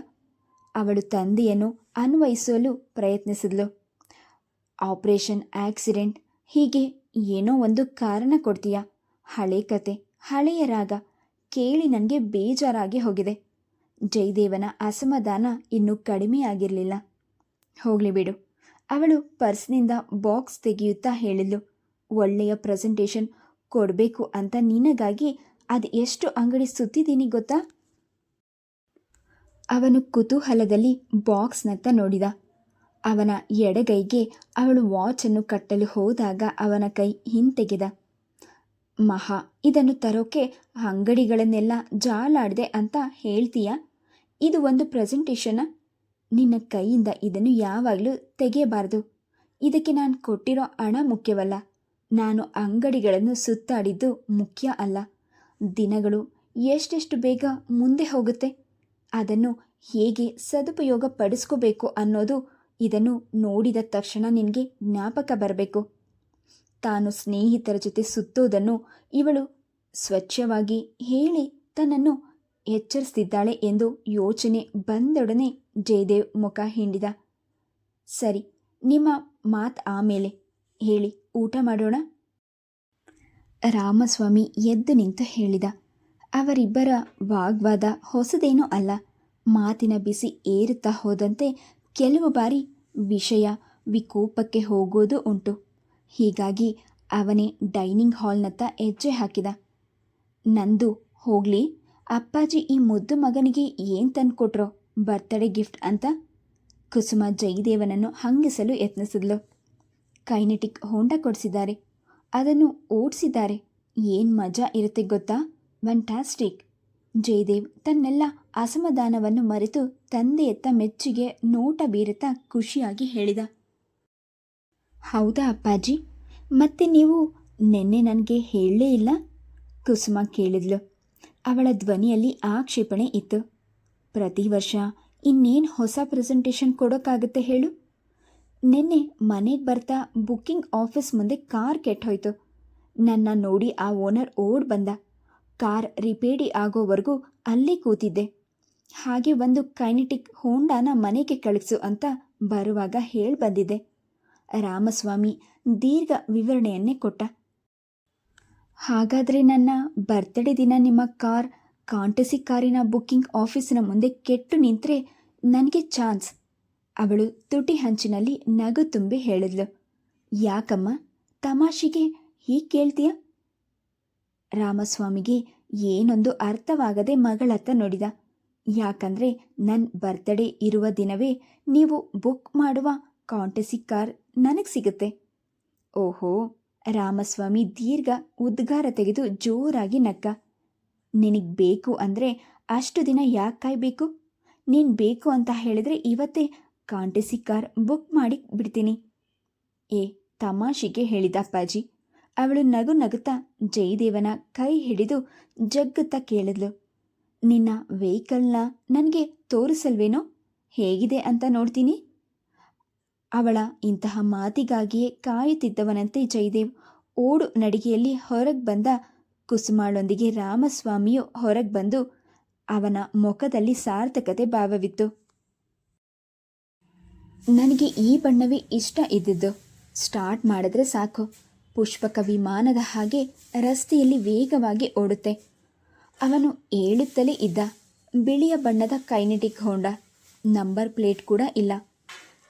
A: ಅವಳು ತಂದೆಯನ್ನು ಅನ್ವಯಿಸಲು ಪ್ರಯತ್ನಿಸಿದ್ಲು. ಆಪರೇಷನ್, ಆಕ್ಸಿಡೆಂಟ್, ಹೀಗೆ ಏನೋ ಒಂದು ಕಾರಣ ಕೊಡ್ತೀಯ. ಹಳೆ ಕತೆ, ಹಳೆಯ ರಾಗ ಕೇಳಿ ನನಗೆ ಬೇಜಾರಾಗಿ ಹೋಗಿದೆ. ಜಯದೇವನ ಅಸಮಾಧಾನ ಇನ್ನೂ ಕಡಿಮೆಯಾಗಿರಲಿಲ್ಲ. ಹೋಗಲಿ ಬಿಡು. ಅವಳು ಪರ್ಸ್ನಿಂದ ಬಾಕ್ಸ್ ತೆಗೆಯುತ್ತಾ ಹೇಳಿದ್ಲು. ಒಳ್ಳೆಯ ಪ್ರೆಸೆಂಟೇಷನ್ ಕೊಡಬೇಕು ಅಂತ ನಿನಗಾಗಿ ಅದು ಎಷ್ಟು ಅಂಗಡಿ ಸುತ್ತಿದ್ದೀನಿ ಗೊತ್ತಾ? ಅವನು ಕುತೂಹಲದಲ್ಲಿ ಬಾಕ್ಸ್ನತ್ತ ನೋಡಿದ. ಅವನ ಎಡಗೈಗೆ ಅವಳು ವಾಚನ್ನು ಕಟ್ಟಲು ಹೋದಾಗ ಅವನ ಕೈ ಹಿಂತೆಗೆದ. ಮಹಾ, ಇದನ್ನು ತರೋಕೆ ಅಂಗಡಿಗಳನ್ನೆಲ್ಲ ಜಾಲಾಡಿದೆ ಅಂತ ಹೇಳ್ತೀಯಾ? ಇದು ಒಂದು ಪ್ರೆಸೆಂಟೇಷನ್ನ? ನಿನ್ನ ಕೈಯಿಂದ ಇದನ್ನು ಯಾವಾಗಲೂ ತೆಗೆಯಬಾರ್ದು. ಇದಕ್ಕೆ ನಾನು ಕೊಟ್ಟಿರೋ ಹಣ ಮುಖ್ಯವಲ್ಲ. ನಾನು ಅಂಗಡಿಗಳನ್ನು ಸುತ್ತಾಡಿದ್ದು ಮುಖ್ಯ ಅಲ್ಲ. ದಿನಗಳು ಎಷ್ಟೆಷ್ಟು ಬೇಗ ಮುಂದೆ ಹೋಗುತ್ತೆ. ಅದನ್ನು ಹೇಗೆ ಸದುಪಯೋಗ ಪಡಿಸ್ಕೋಬೇಕು ಅನ್ನೋದು ಇದನ್ನು ನೋಡಿದ ತಕ್ಷಣ ನಿನಗೆ ಜ್ಞಾಪಕ ಬರಬೇಕು. ತಾನು ಸ್ನೇಹಿತರ ಜೊತೆ ಸುತ್ತೋದನ್ನು ಇವಳು ಸ್ವಚ್ಛವಾಗಿ ಹೇಳಿ ತನ್ನನ್ನು ಎಚ್ಚರಿಸ್ತಿದ್ದಾಳೆ ಎಂದು ಯೋಚನೆ ಬಂದೊಡನೆ ಜಯದೇವ್ ಮುಖ ಹಿಂಡಿದ. ಸರಿ, ನಿಮ್ಮ ಮಾತು ಆಮೇಲೆ ಹೇಳಿ, ಊಟ ಮಾಡೋಣ. ರಾಮಸ್ವಾಮಿ ಎದ್ದು ನಿಂತು ಹೇಳಿದ. ಅವರಿಬ್ಬರ ವಾಗ್ವಾದ ಹೊಸದೇನೂ ಅಲ್ಲ. ಮಾತಿನ ಬಿಸಿ ಏರುತ್ತಾ ಹೋದಂತೆ ಕೆಲವು ಬಾರಿ ವಿಷಯ ವಿಕೋಪಕ್ಕೆ ಹೋಗೋದು ಉಂಟು. ಹೀಗಾಗಿ ಅವನೇ ಡೈನಿಂಗ್ ಹಾಲ್ನತ್ತ ಹೆಜ್ಜೆ ಹಾಕಿದ. ನಂದು ಹೋಗ್ಲಿ, ಅಪ್ಪಾಜಿ ಈ ಮುದ್ದು ಮಗನಿಗೆ ಏನು ತಂದುಕೊಟ್ರೋ ಬರ್ತ್ಡೇ ಗಿಫ್ಟ್ ಅಂತ? ಕುಸುಮ ಜಯದೇವನನ್ನು ಹಂಗಿಸಲು ಯತ್ನಿಸಿದ್ಲು. ಕೈನೆಟಿಕ್ ಹೋಂಡಾ ಕೊಡಿಸಿದ್ದಾರೆ, ಅದನ್ನು ಓಡಿಸಿದ್ದಾರೆ. ಏನು ಮಜಾ ಇರುತ್ತೆ ಗೊತ್ತಾ, ಫ್ಯಾಂಟಾಸ್ಟಿಕ್. ಜಯದೇವ್ ತನ್ನೆಲ್ಲ ಅಸಮಾಧಾನವನ್ನು ಮರೆತು ತಂದೆಯತ್ತ ಮೆಚ್ಚುಗೆ ನೋಟ ಬೀರುತ್ತಾ ಖುಷಿಯಾಗಿ ಹೇಳಿದ. ಹೌದಾ ಅಪ್ಪಾಜಿ, ಮತ್ತೆ ನೀವು ನಿನ್ನೆ ನನಗೆ ಹೇಳಲೇ ಇಲ್ಲ? ಕುಸುಮ ಕೇಳಿದ್ಲು. ಅವಳ ಧ್ವನಿಯಲ್ಲಿ ಆಕ್ಷೇಪಣೆ ಇತ್ತು. ಪ್ರತಿ ವರ್ಷ ಇನ್ನೇನು ಹೊಸ ಪ್ರೆಸೆಂಟೇಷನ್ ಕೊಡೋಕ್ಕಾಗುತ್ತೆ ಹೇಳು? ನಿನ್ನೆ ಮನೆಗೆ ಬರ್ತಾ ಬುಕ್ಕಿಂಗ್ ಆಫೀಸ್ ಮುಂದೆ ಕಾರ್ ಕೆಟ್ಟೋಯ್ತು. ನನ್ನ ನೋಡಿ ಆ ಓನರ್ ಓಡ್ ಬಂದ. ಕಾರ್ ರಿಪೇರಿ ಆಗೋವರೆಗೂ ಅಲ್ಲೇ ಕೂತಿದ್ದೆ. ಹಾಗೆ ಒಂದು ಕೈನೆಟಿಕ್ ಹೋಂಡಾನ ಮನೆಗೆ ಕಳಿಸು ಅಂತ ಬರುವಾಗ ಹೇಳಿ ಬಂದಿದ್ದೆ. ರಾಮಸ್ವಾಮಿ ದೀರ್ಘ ವಿವರಣೆಯನ್ನೇ ಕೊಟ್ಟ. ಹಾಗಾದರೆ ನನ್ನ ಬರ್ತ್ಡೇ ದಿನ ನಿಮ್ಮ ಕಾರ್ ಕಾಂಟೆಸಿ ಕಾರಿನ ಬುಕ್ಕಿಂಗ್ ಆಫೀಸಿನ ಮುಂದೆ ಕೆಟ್ಟು ನಿಂತರೆ ನನಗೆ ಚಾನ್ಸ್. ಅವಳು ತುಟಿ ಹಂಚಿನಲ್ಲಿ ನಗು ತುಂಬಿ ಹೇಳಿದ್ಲು. ಯಾಕಮ್ಮ, ತಮಾಷೆಗೆ ಹೀಗೆ ಕೇಳ್ತೀಯ? ರಾಮಸ್ವಾಮಿಗೆ ಏನೊಂದು ಅರ್ಥವಾಗದೆ ಮಗಳತ್ತ ನೋಡಿದ. ಯಾಕಂದರೆ ನನ್ನ ಬರ್ತ್ಡೇ ಇರುವ ದಿನವೇ ನೀವು ಬುಕ್ ಮಾಡುವ ಕಾಂಟೆಸಿ ಕಾರ್ ನನಗೆ ಸಿಗುತ್ತೆ. ಓಹೋ, ರಾಮಸ್ವಾಮಿ ದೀರ್ಘ ಉದ್ಗಾರ ತೆಗೆದು ಜೋರಾಗಿ ನಕ್ಕ. ನಿನಗೆ ಬೇಕು ಅಂದರೆ ಅಷ್ಟು ದಿನ ಯಾಕೆ ಕಾಯಬೇಕು? ನೀನು ಬೇಕು ಅಂತ ಹೇಳಿದ್ರೆ ಇವತ್ತೇ ಕಾಂಟೆಸಿ ಕಾರ್ ಬುಕ್ ಮಾಡಿ ಬಿಡ್ತೀನಿ. ತಮಾಷೆಗೆ ಹೇಳಿದ ಅಪ್ಪಾಜಿ. ಅವಳು ನಗು ನಗುತ್ತಾ ಜಯದೇವನ ಕೈ ಹಿಡಿದು ಜಗ್ಗುತ್ತಾ ಕೇಳಿದ್ಲು. ನಿನ್ನ ವೆಹಿಕಲ್ನ ನನಗೆ ತೋರಿಸಲ್ವೇನೋ, ಹೇಗಿದೆ ಅಂತ ನೋಡ್ತೀನಿ. ಅವಳ ಇಂತಹ ಮಾತಿಗಾಗಿಯೇ ಕಾಯುತ್ತಿದ್ದವನಂತೆ ಜಯದೇವ್ ಓಡು ನಡಿಗೆಯಲ್ಲಿ ಹೊರಗೆ ಬಂದ. ಕುಸುಮಾಳೊಂದಿಗೆ ರಾಮಸ್ವಾಮಿಯು ಹೊರಗೆ ಬಂದು ಅವನ ಮುಖದಲ್ಲಿ ಸಾರ್ಥಕತೆ ಭಾವವಿತ್ತು. ನನಗೆ ಈ ಬಣ್ಣವೇ ಇಷ್ಟ ಇದ್ದಿದ್ದು. ಸ್ಟಾರ್ಟ್ ಮಾಡಿದ್ರೆ ಸಾಕು, ಪುಷ್ಪಕ ವಿಮಾನದ ಹಾಗೆ ರಸ್ತೆಯಲ್ಲಿ ವೇಗವಾಗಿ ಓಡುತ್ತೆ. ಅವನು ಏಳುತ್ತಲೇ ಇದ್ದ. ಬಿಳಿಯ ಬಣ್ಣದ ಕೈನೆಟಿಕ್ ಹೋಂಡಾ, ನಂಬರ್ ಪ್ಲೇಟ್ ಕೂಡ ಇಲ್ಲ.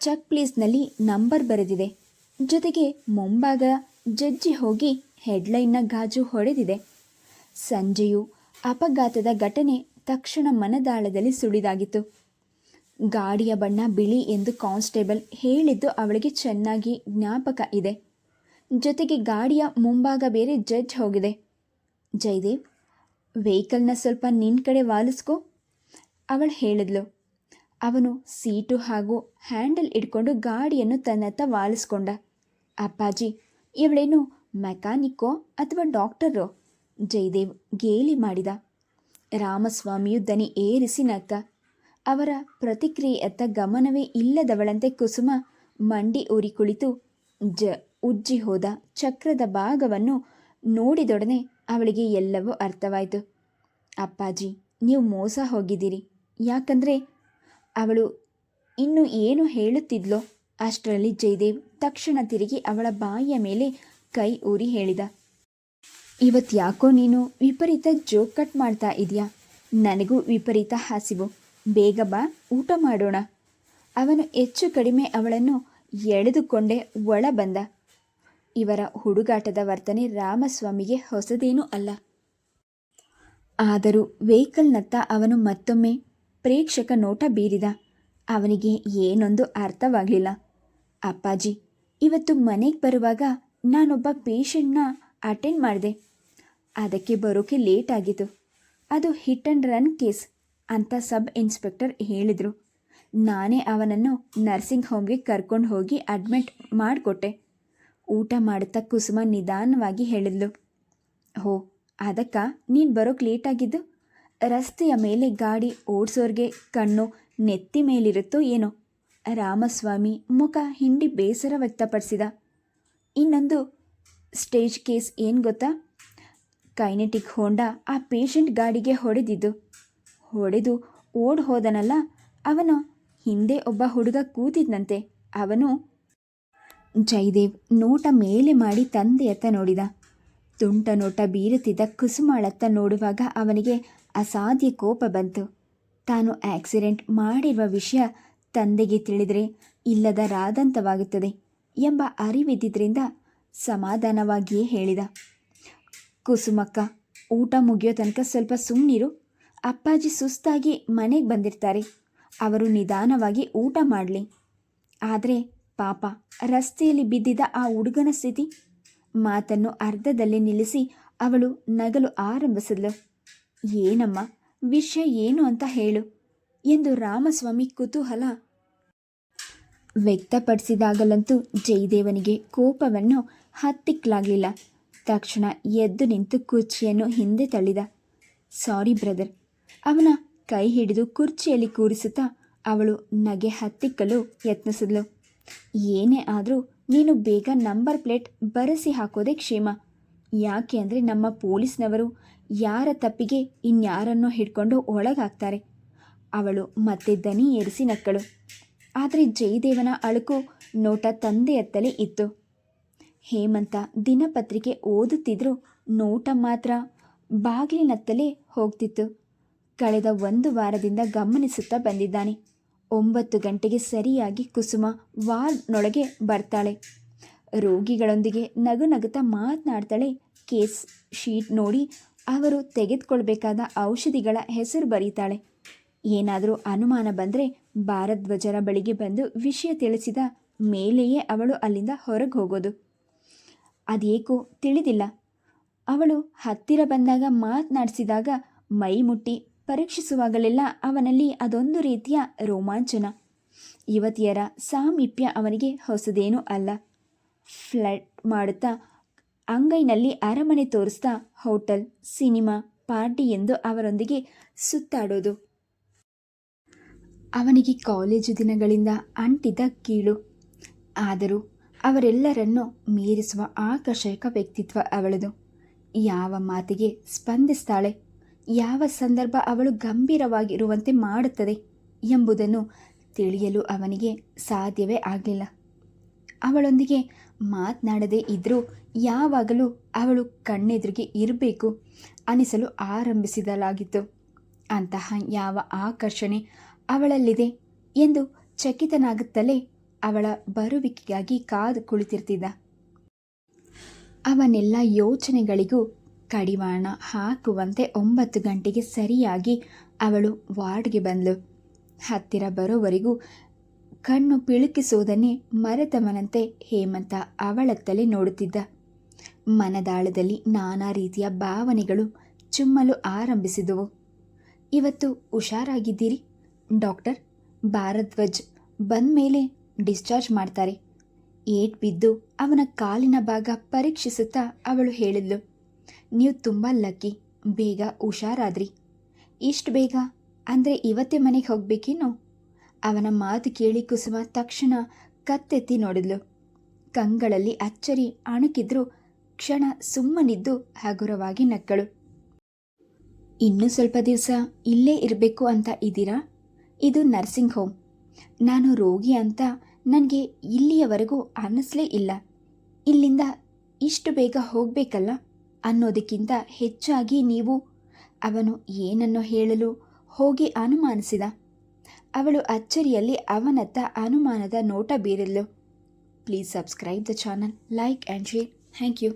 A: ಚೆಕ್ ಪ್ಲೇಸ್ನಲ್ಲಿ ನಂಬರ್ ಬರೆದಿದೆ. ಜೊತೆಗೆ ಮುಂಭಾಗ ಜಜ್ಜಿ ಹೋಗಿ ಹೆಡ್ಲೈನ್ನ ಗಾಜು ಹೊಡೆದಿದೆ. ಸಂಜೆಯು ಅಪಘಾತದ ಘಟನೆ ತಕ್ಷಣ ಮನದಾಳದಲ್ಲಿ ಸುಳಿದಾಗಿತ್ತು. ಗಾಡಿಯ ಬಣ್ಣ ಬಿಳಿ ಎಂದು ಕಾನ್ಸ್ಟೇಬಲ್ ಹೇಳಿದ್ದು ಅವಳಿಗೆ ಚೆನ್ನಾಗಿ ಜ್ಞಾಪಕ ಇದೆ. ಜೊತೆಗೆ ಗಾಡಿಯ ಮುಂಭಾಗ ಬೇರೆ ಜಡ್ಜ್ ಹೋಗಿದೆ. ಜಯದೇವ್, ವೆಹಿಕಲ್ನ ಸ್ವಲ್ಪ ನಿನ್ನ ಕಡೆ ವಾಲಿಸ್ಕೋ, ಅವಳು ಹೇಳಿದ್ಲು. ಅವನು ಸೀಟು ಹಾಗೂ ಹ್ಯಾಂಡಲ್ ಇಟ್ಕೊಂಡು ಗಾಡಿಯನ್ನು ತನ್ನತ್ತ ವಾಲಿಸ್ಕೊಂಡ. ಅಪ್ಪಾಜಿ, ಇವಳೇನು ಮೆಕ್ಯಾನಿಕ್ಕೋ ಅಥವಾ ಡಾಕ್ಟರೋ? ಜಯದೇವ್ ಗೇಲಿ ಮಾಡಿದ. ರಾಮಸ್ವಾಮಿಯು ದನಿ ಏರಿಸಿ ನಕ್ಕ. ಅವರ ಪ್ರತಿಕ್ರಿಯೆಯತ್ತ ಗಮನವೇ ಇಲ್ಲದವಳಂತೆ ಕುಸುಮ ಮಂಡಿ ಊರಿ ಕುಳಿತು ಉಜ್ಜಿ ಹೋದ ಚಕ್ರದ ಭಾಗವನ್ನು ನೋಡಿದೊಡನೆ ಅವಳಿಗೆ ಎಲ್ಲವೂ ಅರ್ಥವಾಯಿತು. ಅಪ್ಪಾಜಿ, ನೀವು ಮೋಸ ಹೋಗಿದ್ದೀರಿ. ಯಾಕಂದರೆ ಅವಳು ಇನ್ನು ಏನು ಹೇಳುತ್ತಿದ್ಲೋ ಅಷ್ಟರಲ್ಲಿ ಜಯದೇವ್ ತಕ್ಷಣ ತಿರುಗಿ ಅವಳ ಬಾಯಿಯ ಮೇಲೆ ಕೈ ಊರಿ ಹೇಳಿದ. ಇವತ್ತು ಯಾಕೋ ನೀನು ವಿಪರೀತ ಜೋಕ್ ಕಟ್ ಮಾಡ್ತಾ ಇದೆಯಾ? ನನಗೂ ವಿಪರೀತ ಹಸಿವು. ಬೇಗ ಬಾ, ಊಟ ಮಾಡೋಣ. ಅವನು ಹೆಚ್ಚು ಕಡಿಮೆ ಅವಳನ್ನು ಎಳೆದುಕೊಂಡೇ ಒಳ ಬಂದ. ಇವರ ಹುಡುಗಾಟದ ವರ್ತನೆ ರಾಮಸ್ವಾಮಿಗೆ ಹೊಸದೇನೂ ಅಲ್ಲ. ಆದರೂ ವೆಹಿಕಲ್ನತ್ತ ಅವನು ಮತ್ತೊಮ್ಮೆ ಪ್ರೇಕ್ಷಕ ನೋಟ ಬೀರಿದ. ಅವನಿಗೆ ಏನೊಂದು ಅರ್ಥವಾಗಲಿಲ್ಲ. ಅಪ್ಪಾಜಿ, ಇವತ್ತು ಮನೆಗೆ ಬರುವಾಗ ನಾನೊಬ್ಬ ಪೇಷಂಟ್ನ ಅಟೆಂಡ್ ಮಾಡಿದೆ. ಅದಕ್ಕೆ ಬರೋಕೆ ಲೇಟ್ ಆಗಿತ್ತು. ಅದು ಹಿಟ್ ಆ್ಯಂಡ್ ರನ್ ಕೇಸ್ ಅಂತ ಸಬ್ ಇನ್ಸ್ಪೆಕ್ಟರ್ ಹೇಳಿದರು. ನಾನೇ ಅವನನ್ನು ನರ್ಸಿಂಗ್ ಹೋಮ್ಗೆ ಕರ್ಕೊಂಡು ಹೋಗಿ ಅಡ್ಮಿಟ್ ಮಾಡಿಕೊಟ್ಟೆ. ಊಟ ಮಾಡುತ್ತಾ ಕುಸುಮ ನಿಧಾನವಾಗಿ ಹೇಳಿದ್ಲು. ಹೋ, ಅದಕ್ಕ ನೀನು ಬರೋಕ್ಕೆ ಲೇಟಾಗಿದ್ದು? ರಸ್ತೆಯ ಮೇಲೆ ಗಾಡಿ ಓಡಿಸೋರ್ಗೆ ಕಣ್ಣು ನೆತ್ತಿ ಮೇಲಿರುತ್ತೋ ಏನೋ. ರಾಮಸ್ವಾಮಿ ಮುಖ ಹಿಂಡಿ ಬೇಸರ ವ್ಯಕ್ತಪಡಿಸಿದ. ಇನ್ನೊಂದು ಸ್ಟೇಜ್ ಕೇಸ್ ಏನು ಗೊತ್ತಾ? ಕೈನೆಟಿಕ್ ಹೋಂಡಾ ಆ ಪೇಷಂಟ್ ಗಾಡಿಗೆ ಹೊಡೆದು ಓಡ್ ಹೋದನಲ್ಲ, ಅವನು ಹಿಂದೆ ಒಬ್ಬ ಹುಡುಗ ಕೂತಿದ್ನಂತೆ. ಅವನು ಜಯದೇವ್ ನೋಟ ಮೇಲೆ ಮಾಡಿ ತಂದೆಯತ್ತ ನೋಡಿದ. ತುಂಟ ನೋಟ ಬೀರುತ್ತಿದ್ದ ಕುಸುಮಾಳತ್ತ ನೋಡುವಾಗ ಅವನಿಗೆ ಅಸಾಧ್ಯ ಕೋಪ ಬಂತು. ತಾನು ಆಕ್ಸಿಡೆಂಟ್ ಮಾಡಿರುವ ವಿಷಯ ತಂದೆಗೆ ತಿಳಿದರೆ ಇಲ್ಲದ ರಾದಂತವಾಗುತ್ತದೆ ಎಂಬ ಅರಿವಿದ್ದಿದ್ದರಿಂದ ಸಮಾಧಾನವಾಗಿಯೇ ಹೇಳಿದ. ಕುಸುಮಕ್ಕ, ಊಟ ಮುಗಿಯೋ ತನಕ ಸ್ವಲ್ಪ ಸುಮ್ಮನಿರು. ಅಪ್ಪಾಜಿ ಸುಸ್ತಾಗಿ ಮನೆಗೆ ಬಂದಿರ್ತಾರೆ, ಅವರು ನಿಧಾನವಾಗಿ ಊಟ ಮಾಡಲಿ. ಆದರೆ ಪಾಪ ರಸ್ತೆಯಲ್ಲಿ ಬಿದ್ದಿದ್ದ ಆ ಹುಡುಗನ ಸ್ಥಿತಿ. ಮಾತನ್ನು ಅರ್ಧದಲ್ಲಿ ನಿಲ್ಲಿಸಿ ಅವಳು ನಗಲು ಆರಂಭಿಸಿದ್ಲು. ಏನಮ್ಮ, ವಿಷಯ ಏನು ಅಂತ ಹೇಳು ಎಂದು ರಾಮಸ್ವಾಮಿ ಕುತೂಹಲ ವ್ಯಕ್ತಪಡಿಸಿದಾಗಲಂತೂ ಜಯದೇವನಿಗೆ ಕೋಪವನ್ನು ಹತ್ತಿಕ್ಕಲಾಗಲಿಲ್ಲ. ತಕ್ಷಣ ಎದ್ದು ನಿಂತು ಕುರ್ಚಿಯನ್ನು ಹಿಂದೆ ತಳ್ಳಿದ. Sorry brother. ಅವನ ಕೈ ಹಿಡಿದು ಕುರ್ಚಿಯಲ್ಲಿ ಕೂರಿಸುತ್ತಾ ಅವಳು ನಗೆ ಹತ್ತಿಕ್ಕಲು ಯತ್ನಿಸಿದ್ಲು. ಏನೇ ಆದರೂ ನೀನು ಬೇಗ ನಂಬರ್ ಪ್ಲೇಟ್ ಬರೆಸಿ ಹಾಕೋದೇ ಕ್ಷೇಮ. ಯಾಕೆ ಅಂದರೆ ನಮ್ಮ ಪೊಲೀಸ್ನವರು ಯಾರ ತಪ್ಪಿಗೆ ಇನ್ಯಾರನ್ನೋ ಹಿಡ್ಕೊಂಡು ಒಳಗಾಗ್ತಾರೆ. ಅವಳು ಮತ್ತೆ ದನಿ ಏರಿಸಿ ನಕ್ಕಳು. ಆದರೆ ಜಯದೇವನ ಅಳುಕು ನೋಟ ತಂದೆಯತ್ತಲೇ ಇತ್ತು. ಹೇಮಂತ ದಿನಪತ್ರಿಕೆ ಓದುತ್ತಿದ್ರೂ ನೋಟ ಮಾತ್ರ ಬಾಗಿಲಿನತ್ತಲೇ ಹೋಗ್ತಿತ್ತು. ಕಳೆದ 1 ವಾರದಿಂದ ಗಮನಿಸುತ್ತಾ ಬಂದಿದ್ದಾನೆ. 9 ಗಂಟೆಗೆ ಸರಿಯಾಗಿ ಕುಸುಮ ವಾರ್ಡ್ನೊಳಗೆ ಬರ್ತಾಳೆ. ರೋಗಿಗಳೊಂದಿಗೆ ನಗುತ್ತಾ ಮಾತನಾಡ್ತಾಳೆ. ಕೇಸ್ ಶೀಟ್ ನೋಡಿ ಅವರು ತೆಗೆದುಕೊಳ್ಬೇಕಾದ ಔಷಧಿಗಳ ಹೆಸರು ಬರೀತಾಳೆ. ಏನಾದರೂ ಅನುಮಾನ ಬಂದರೆ ಭಾರದ್ವಾಜರ ಬಳಿಗೆ ಬಂದು ವಿಷಯ ತಿಳಿಸಿದ ಮೇಲೆಯೇ ಅವಳು ಅಲ್ಲಿಂದ ಹೊರಗೆ ಹೋಗೋದು. ಅದೇಕೋ ತಿಳಿದಿಲ್ಲ, ಅವಳು ಹತ್ತಿರ ಬಂದಾಗ ಮಾತನಾಡಿಸಿದಾಗ ಮೈ ಮುಟ್ಟಿ ಪರೀಕ್ಷಿಸುವಾಗಲೆಲ್ಲ ಅವನಲ್ಲಿ ಅದೊಂದು ರೀತಿಯ ರೋಮಾಂಚನ. ಯುವತಿಯರ ಸಾಮೀಪ್ಯ ಅವನಿಗೆ ಹೊಸದೇನೂ ಅಲ್ಲ. ಫ್ಲರ್ಟ್ ಮಾಡುತ್ತಾ ಅಂಗೈನಲ್ಲಿ ಅರಮನೆ ತೋರಿಸ್ತಾ ಹೋಟೆಲ್, ಸಿನಿಮಾ, ಪಾರ್ಟಿ ಎಂದು ಅವರೊಂದಿಗೆ ಸುತ್ತಾಡೋದು ಅವನಿಗೆ ಕಾಲೇಜು ದಿನಗಳಿಂದ ಅಂಟಿದ ಕೀಳು. ಆದರೂ ಅವರೆಲ್ಲರನ್ನೂ ಮೀರಿಸುವ ಆಕರ್ಷಕ ವ್ಯಕ್ತಿತ್ವ ಅವಳದು. ಯಾವ ಮಾತಿಗೆ ಸ್ಪಂದಿಸ್ತಾಳೆ, ಯಾವ ಸಂದರ್ಭ ಅವಳು ಗಂಭೀರವಾಗಿರುವಂತೆ ಮಾಡುತ್ತದೆ ಎಂಬುದನ್ನು ತಿಳಿಯಲು ಅವನಿಗೆ ಸಾಧ್ಯವೇ ಆಗಲಿಲ್ಲ. ಅವಳೊಂದಿಗೆ ಮಾತನಾಡದೇ ಇದ್ದರೂ ಯಾವಾಗಲೂ ಅವಳು ಕಣ್ಣೆದುರಿಗೆ ಇರಬೇಕು ಅನಿಸಲು ಆರಂಭಿಸಿದಲಾಗಿತ್ತು. ಅಂತಹ ಯಾವ ಆಕರ್ಷಣೆ ಅವಳಲ್ಲಿದೆ ಎಂದು ಚಕಿತನಾಗುತ್ತಲೇ ಅವಳ ಬರುವಿಕೆಗಾಗಿ ಕಾದು ಕುಳಿತಿರ್ತಿದ್ದ. ಅವನೆಲ್ಲ ಯೋಚನೆಗಳಿಗೂ ಕಡಿವಾಣ ಹಾಕುವಂತೆ 9 ಗಂಟೆಗೆ ಸರಿಯಾಗಿ ಅವಳು ವಾರ್ಡ್ಗೆ ಬಂದಳು. ಹತ್ತಿರ ಬರೋವರೆಗೂ ಕಣ್ಣು ಪಿಳುಕಿಸುವುದನ್ನೇ ಮರೆತವನಂತೆ ಹೇಮಂತ ಅವಳತ್ತಲೇ ನೋಡುತ್ತಿದ್ದ. ಮನದಾಳದಲ್ಲಿ ನಾನಾ ರೀತಿಯ ಭಾವನೆಗಳು ಚುಮ್ಮಲು ಆರಂಭಿಸಿದುವು. ಇವತ್ತು ಹುಷಾರಾಗಿದ್ದೀರಿ ಡಾಕ್ಟರ್, ಭಾರದ್ವಾಜ್ ಬಂದ ಮೇಲೆ ಡಿಸ್ಚಾರ್ಜ್ ಮಾಡ್ತಾರೆ. ಏಟ್ ಬಿದ್ದು ಅವನ ಕಾಲಿನ ಭಾಗ ಪರೀಕ್ಷಿಸುತ್ತಾ ಅವಳು ಹೇಳಿದ್ಲು. ನೀವು ತುಂಬ ಲಕ್ಕಿ, ಬೇಗ ಹುಷಾರಾದ್ರಿ. ಇಷ್ಟು ಬೇಗ ಅಂದರೆ ಇವತ್ತೇ ಮನೆಗೆ ಹೋಗಬೇಕೇನೋ? ಅವನ ಮಾತು ಕೇಳಿ ಕುಸುಮ ತಕ್ಷಣ ಕತ್ತೆತ್ತಿ ನೋಡಿದ್ಲು. ಕಂಗಳಲ್ಲಿ ಅಚ್ಚರಿ ಅಣುಕಿದ್ರೂ ಕ್ಷಣ ಸುಮ್ಮನಿದ್ದು ಹಗುರವಾಗಿ ನಕ್ಕಳು. ಇನ್ನೂ ಸ್ವಲ್ಪ ದಿವಸ ಇಲ್ಲೇ ಇರಬೇಕು ಅಂತ ಇದ್ದೀರಾ? ಇದು ನರ್ಸಿಂಗ್ ಹೋಮ್. ನಾನು ರೋಗಿ ಅಂತ ನನಗೆ ಇಲ್ಲಿಯವರೆಗೂ ಅನ್ನಿಸ್ಲೇ ಇಲ್ಲ. ಇಲ್ಲಿಂದ ಇಷ್ಟು ಬೇಗ ಹೋಗಬೇಕಲ್ಲ ಅನ್ನೋದಕ್ಕಿಂತ ಹೆಚ್ಚಾಗಿ ನೀವು. ಅವನು ಏನನ್ನೋ ಹೇಳಲು ಹೋಗಿ ಅನುಮಾನಿಸಿದ. ಅವಳು ಅಚ್ಚರಿಯಲ್ಲಿ ಅವನತ್ತ ಅನುಮಾನದ ನೋಟ ಬೀರಿದ್ಲು. Please subscribe the channel, like and share. Thank you.